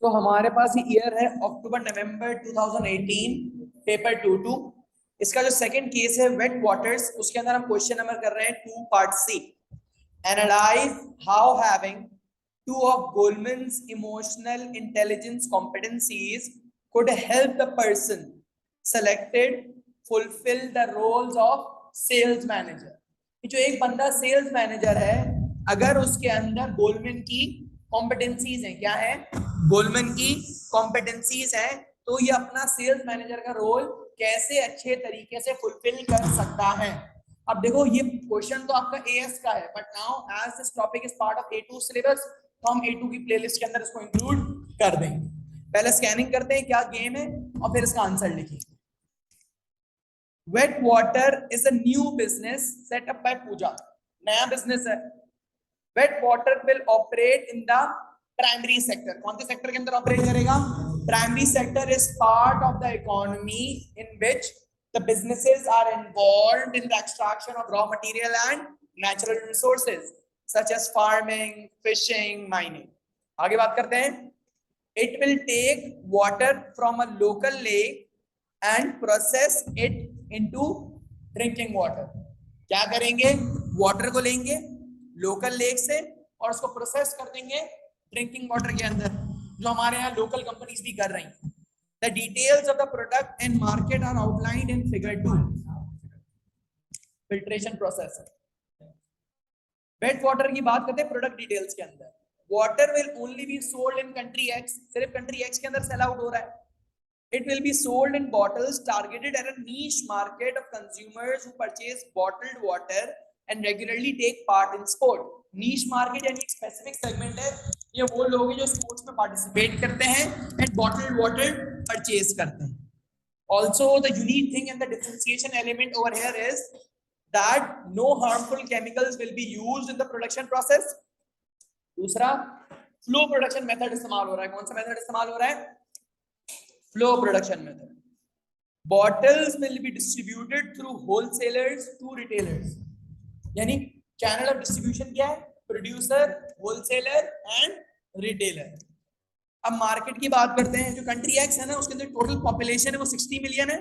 तो हमारे पास ये ईयर है अक्टूबर नवंबर 2018, पेपर 22। इसका जो सेकंड केस है वेट वाटर्स, उसके अंदर हम क्वेश्चन नंबर कर रहे हैं 2 part C. Analyse how having two of Goldman's emotional intelligence competencies could help the person selected fulfill the roles of sales manager। जो एक बंदा सेल्स मैनेजर है, अगर उसके अंदर गोल्डमैन की कॉम्पिटेंसीज हैं, क्या है, गोल्डमैन की कॉम्पिटेंसीज हैं, तो ये अपना सेल्स मैनेजर का रोल कैसे अच्छे तरीके से फुलफिल कर सकता है। अब देखो ये क्वेश्चन तो आपका एएस का है, but now as this topic is part of A2 syllabus, तो हम ए2 की प्लेलिस्ट के अंदर इसको इंक्लूड कर देंगे। पहले स्कैनिंग करते हैं क्या गेम है और फिर इसका आंसर लिखिए। Wet water is a new business setup by Pooja. नया बिजनेस है। Wet water will operate in the primary sector. कौन से सेक्टर के अंदर ऑपरेट करेगा? Primary sector is part of the economy in which the businesses are involved in the extraction of raw material and natural resources such as farming, fishing, mining। आगे बात करते हैं। It will take water from a local lake and process it into drinking water। क्या करेंगे? Water को लेंगे local lake से और उसको प्रोसेस कर देंगे ड्रिंकिंग वाटर के अंदर, जो हमारे यहाँ लोकल कंपनीज भी कर रही हैं। The details of the product and market are outlined in figure 2। filtration process। Wet Water की बात करते हैं प्रोडक्ट डिटेल्स के अंदर। Water will only be sold in country X, सिर्फ कंट्री एक्स के अंदर सेल आउट हो रहा है। It will be sold in bottles targeted at a niche market of consumers who purchase bottled water and regularly take part in sport। niche market यानी एक specific segment है, ये वो लोग हैं जो स्पोर्ट्स में पार्टिसिपेट करते हैं and bottled water purchase करते हैं। Also the unique thing and the differentiation element over here is that no harmful chemicals will be used in the production process। दूसरा, फ्लो प्रोडक्शन मेथड इस्तेमाल हो रहा है। कौन सा मेथड इस्तेमाल हो रहा है? Flow production method. Bottles will be distributed through wholesalers to retailers। यानी चैनल ऑफ डिस्ट्रीब्यूशन क्या है? Producer, wholesaler and retailer. अब मार्केट की बात करते हैं। जो कंट्री एक्स है ना, उसके अंदर टोटल पॉपुलेशन है वो 60 मिलियन है,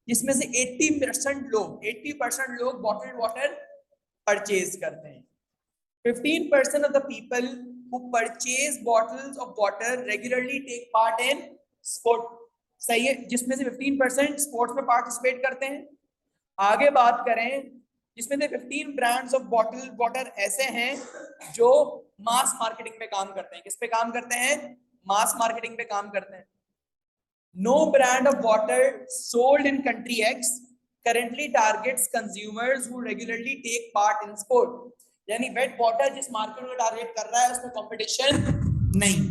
जिसमें से 80% लोग बॉटल्ड वाटर परचेज करते हैं। 15% of the people who purchase bottles of water regularly take part in sport। सही है, जिसमें से 15% स्पोर्ट्स में पार्टिसिपेट करते हैं। आगे बात करें, जिसमें से 15 ब्रांड्स ऑफ बॉटल वाटर ऐसे हैं जो मास मार्केटिंग पे काम करते हैं। किस पे काम करते हैं? मास मार्केटिंग पे काम करते हैं। No brand of water sold in country X currently targets consumers who regularly take part in sport। यानी वेट वाटर जिस मार्केट को टारगेट कर रहा है उसमें कंपटीशन नहीं।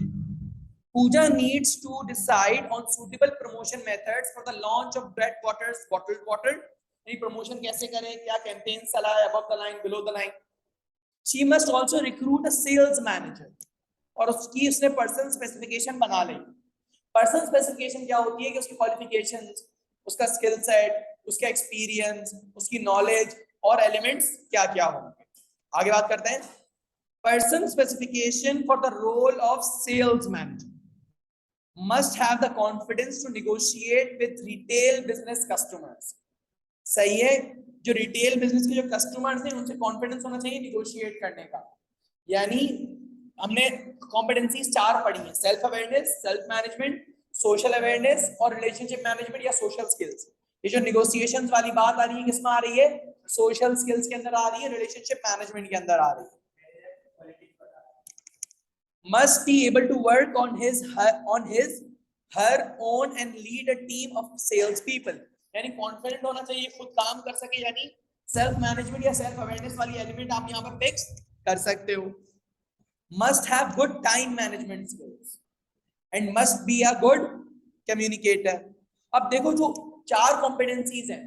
पूजा needs to decide on suitable promotion methods for the launch of Wet Waters bottled water। यानी promotion कैसे करें, क्या कैंपेन चलाए, above the line, below the line। She must also recruit a sales manager और उसकी उसने person specification बना ली। Person specification क्या होती है कि उसकी क्वालिफिकेशंस, उसका स्किल सेट, उसका एक्सपीरियंस, उसकी नॉलेज और एलिमेंट्स क्या क्या होंगे। आगे बात करते हैं। Person specification for the role of sales manager must have the confidence to negotiate with retail business customers। सही है, जो रिटेल बिजनेस के जो कस्टमर्स हैं उनसे कॉन्फिडेंस होना चाहिए निगोशिएट करने का। यानी हमने कॉम्पिटेंसीज 4 पढ़ी हैं: self awareness, self management, social awareness और रिलेशनशिप मैनेजमेंट या सोशल स्किल्स। ये जो निगोशिएशंस वाली बात आ रही है किसमें आ रही है? सोशल स्किल्स के अंदर आ रही है, रिलेशनशिप मैनेजमेंट के अंदर आ रही है। must be able to work on his her own and lead a team of sales people। यानी कॉन्फिडेंट होना चाहिए, खुद काम कर सके। यानी सेल्फ मैनेजमेंट या सेल्फ अवेयरनेस वाली एलिमेंट आप यहाँ पर फिक्स कर सकते हो। must have good time management skills and must be a good communicator। अब देखो जो 4 कॉम्पिटेंसीज हैं,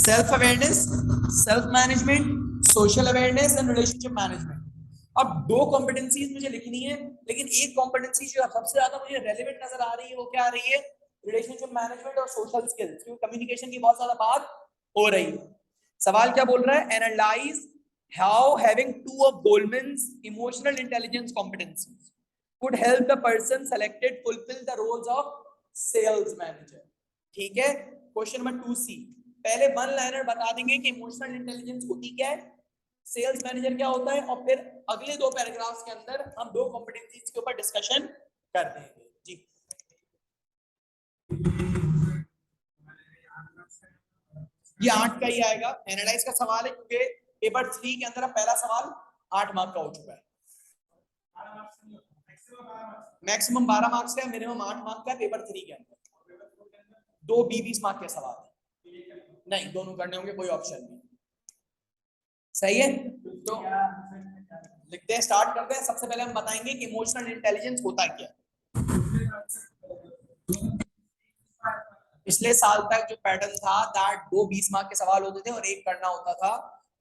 self awareness, self management, social awareness and relationship management. अब 2 कॉम्पिटेंसीज मुझे लिखनी है, लेकिन एक कॉम्पिटेंसी जो सबसे ज्यादा मुझे रेलेवेंट नजर आ रही है वो क्या आ रही है? रिलेशनशिप मैनेजमेंट और सोशल स्किल्स, क्योंकि कम्युनिकेशन की बहुत ज्यादा बात हो रही है। सवाल क्या बोल रहा है? Analyse how having 2 of Goldman's emotional intelligence competencies could help the person selected fulfill the roles of sales manager. ठीक है, क्वेश्चन नंबर 2C, पहले वन लाइनर बता देंगे कि इमोशनल इंटेलिजेंस होती क्या है, सेल्स मैनेजर क्या होता है, और फिर अगले दो पैराग्राफ्स के अंदर हम दो कॉम्पिटेंसीज के ऊपर डिस्कशन कर देंगे जी। ये 8 का ही आएगा, एनालाइज का सवाल है क्योंकि पेपर 3 के अंदर पहला सवाल 8 मार्क का हो चुका है, मैक्सिमम 12 मार्क्स का, मिनिमम 8 मार्क का पेपर 3 के अंदर, दो 20 मार्क के सवाल है, नहीं दोनों करने होंगे, कोई ऑप्शन नहीं, सही है। तो लिखते हैं, स्टार्ट करते हैं। सबसे पहले हम बताएंगे कि इमोशनल इंटेलिजेंस होता क्या। पिछले साल तक जो पैटर्न था दैट दो 20 मार्क के सवाल होते थे और एक करना होता था,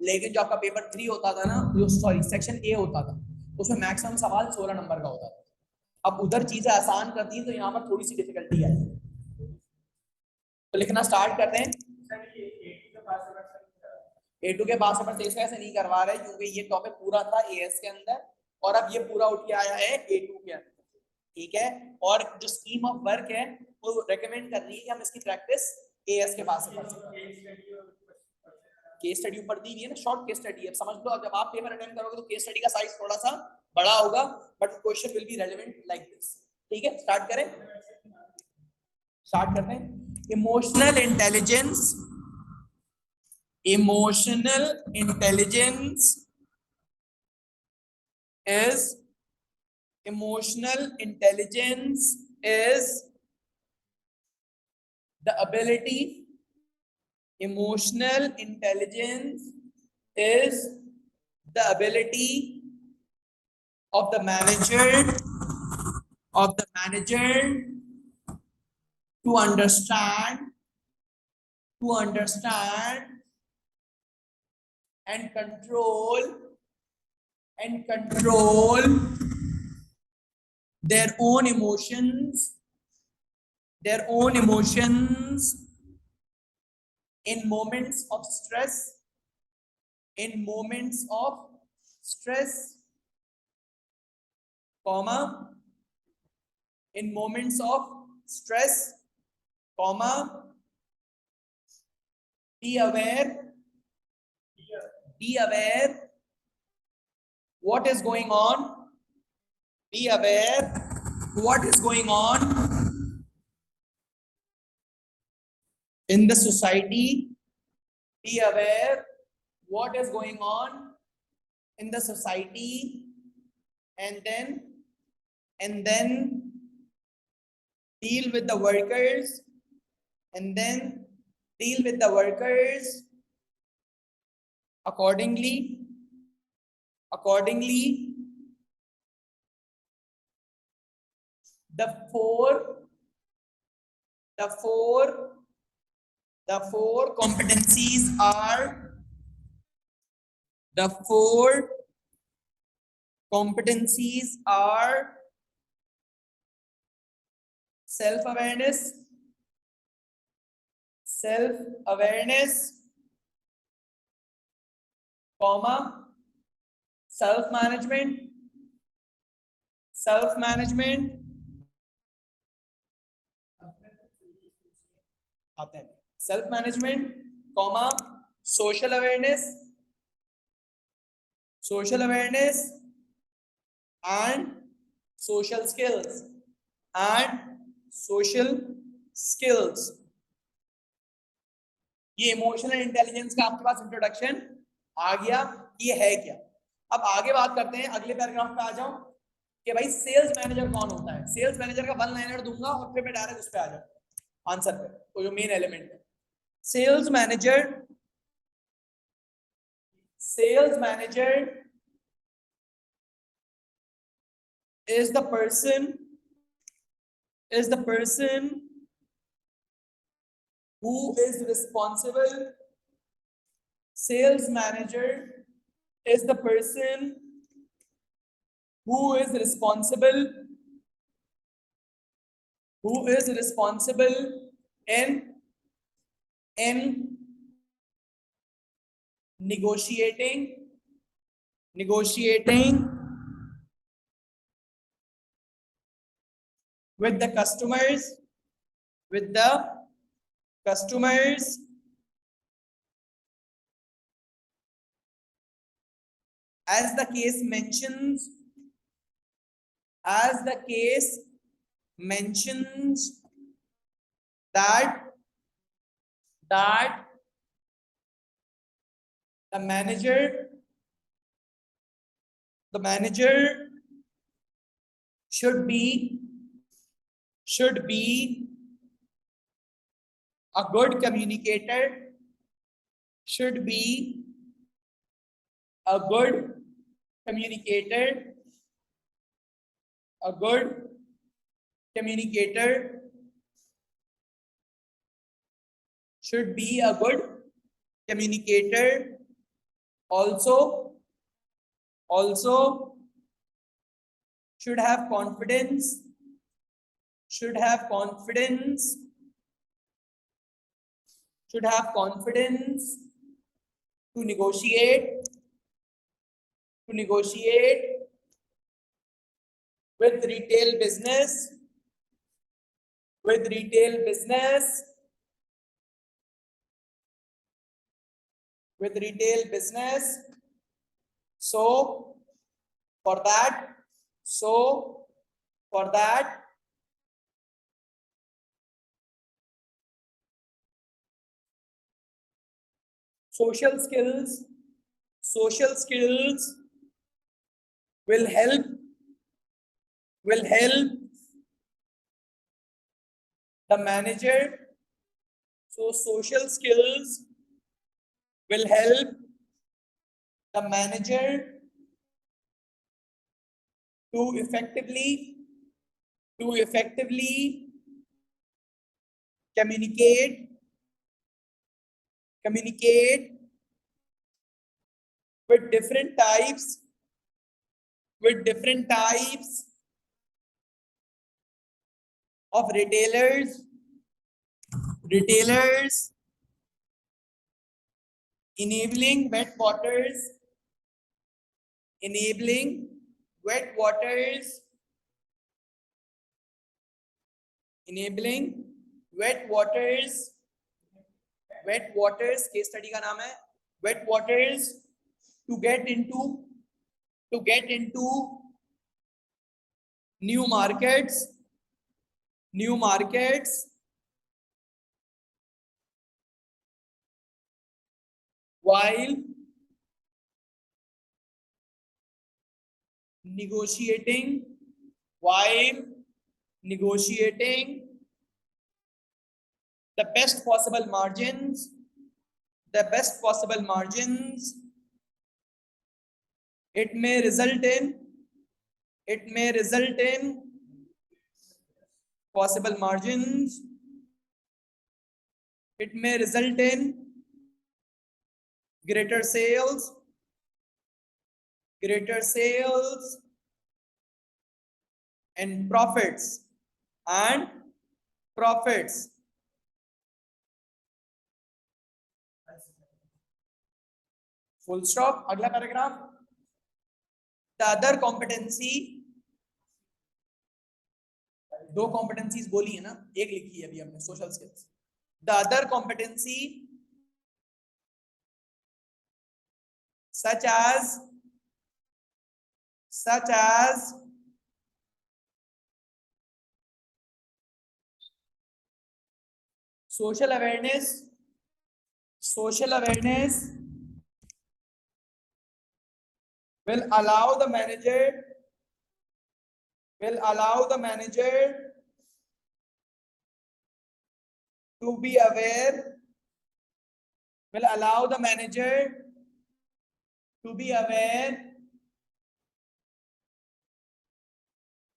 लेकिन जो आपका पेपर 3 होता था ना, जो सॉरी सेक्शन ए होता था, उसमें मैक्सिमम सवाल 16 नंबर का होता था। अब उधर चीजें आसान करती हैं तो यहाँ पर थोड़ी सी डिफिकल्टी आई, तो लिखना स्टार्ट करते हैं। A2 के पास पेपर तेज कैसे नहीं करवा रहे, क्योंकि ये टॉपिक पूरा था AS के अंदर और अब ये पूरा उठ के आया है A2 के अंदर, ठीक है। और जो स्कीम ऑफ वर्क है वो रेकमेंड कर रही है कि हम इसकी प्रैक्टिस AS के पास से कर सकते हैं। केस स्टडी ऊपर दी हुई है ना, शॉर्ट केस स्टडी है, समझ लो। जब आप पेपर अटेंड करोगे तो केस स्टडी का साइज थोड़ा सा बड़ा होगा, but question will be relevant like this, ठीक है। स्टार्ट करें, स्टार्ट करते हैं। Emotional intelligence, emotional intelligence is emotional intelligence is the ability, emotional intelligence is the ability of the manager to understand and control their own emotions in moments of stress, comma, in moments of stress, comma, be aware what is going on, be aware what is going on in the society, be aware what is going on in the society, and then deal with the workers, accordingly. The four competencies are self-awareness, comma, self-management, self-management, comma, social awareness, and social skills. ये emotional intelligence का आपके पास introduction आ गया, ये है क्या। अब आगे बात करते हैं, अगले पैराग्राफ पे आ जाओ कि भाई सेल्स मैनेजर कौन होता है। सेल्स मैनेजर का वन लाइनर दूंगा और फिर मैं डायरेक्ट उस पे आ जाऊंगा आंसर पे, तो जो मेन एलिमेंट है। Sales manager is the person who is responsible. Sales manager is the person who is responsible in negotiating with the customers, with the customers as the case mentions, as the case mentions that the manager should be a good communicator, should be a good communicator, a good communicator, should be a good communicator, also should have confidence, should have confidence, should have confidence to negotiate with retail business, with retail business, with retail business. So for that social skills will help the manager. So social skills will help the manager to effectively communicate with different types of retailers, enabling wet waters, enabling wet waters case study का नाम है wet waters to get into new markets while negotiating the best possible margins, it may result in possible margins, it may result in greater sales and profits full stop. अगला paragraph, the other competency, दो competencies बोली है ना, एक लिखी है अभी हमने, social skills. The other competency such as social awareness will allow the manager to be aware,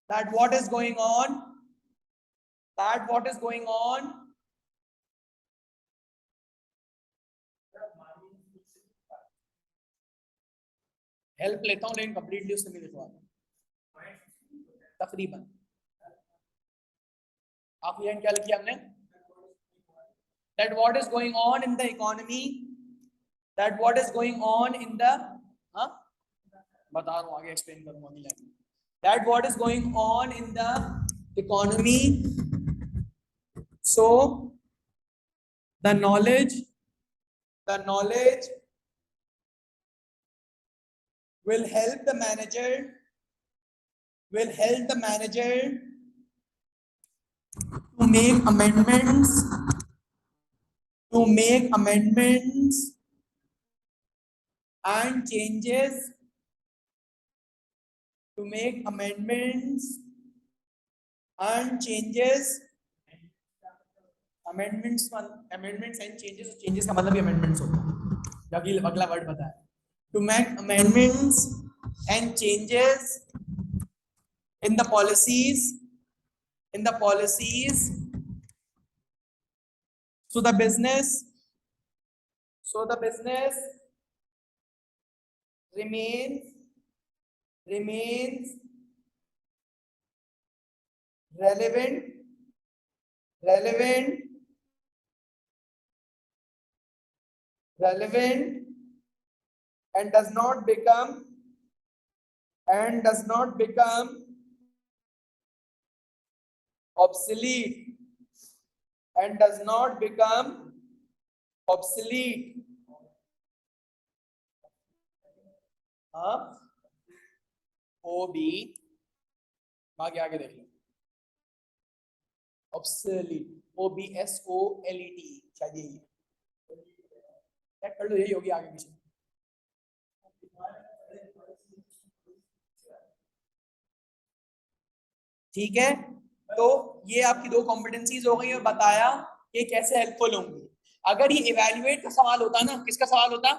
that what is going on, help लेता हूं लेकिन कंप्लीटली उससे नहीं लिखवा तकरीबन। आखिरी लाइन क्या लिखी हमने, that what is going on in the economy, बता रहा हूं, आगे एक्सप्लेन करूंगा अगली लाइन में। that what is going on in the economy. So the knowledge will help the manager to make amendments and changes amendments and changes का मतलब ही amendments होता है, अगला वर्ड पता है, to make amendments and changes in the policies so the business remains relevant and does not become obsolete हाँ OB आगे देख लो, obsolete OBSOLET शायद यही है, चेक कर लो, यही होगी आगे पीछे। ठीक है, तो ये आपकी दो कॉम्पिटेंसीज हो गई और बताया कि कैसे हेल्पफुल होंगी। अगर ये इवैल्यूएट का सवाल होता ना, किसका सवाल होता,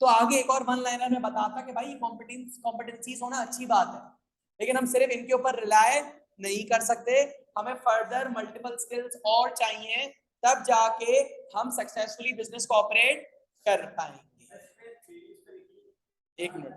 तो आगे एक और वन लाइनर में बताता कि भाई कॉम्पिटेंसीज होना अच्छी बात है, लेकिन हम सिर्फ इनके ऊपर रिलाय नहीं कर सकते, हमें फर्दर मल्टीपल स्किल्स और चाहिए, तब जाके हम सक्सेसफुली बिजनेस को ऑपरेट कर पाएंगे। एक मिनट,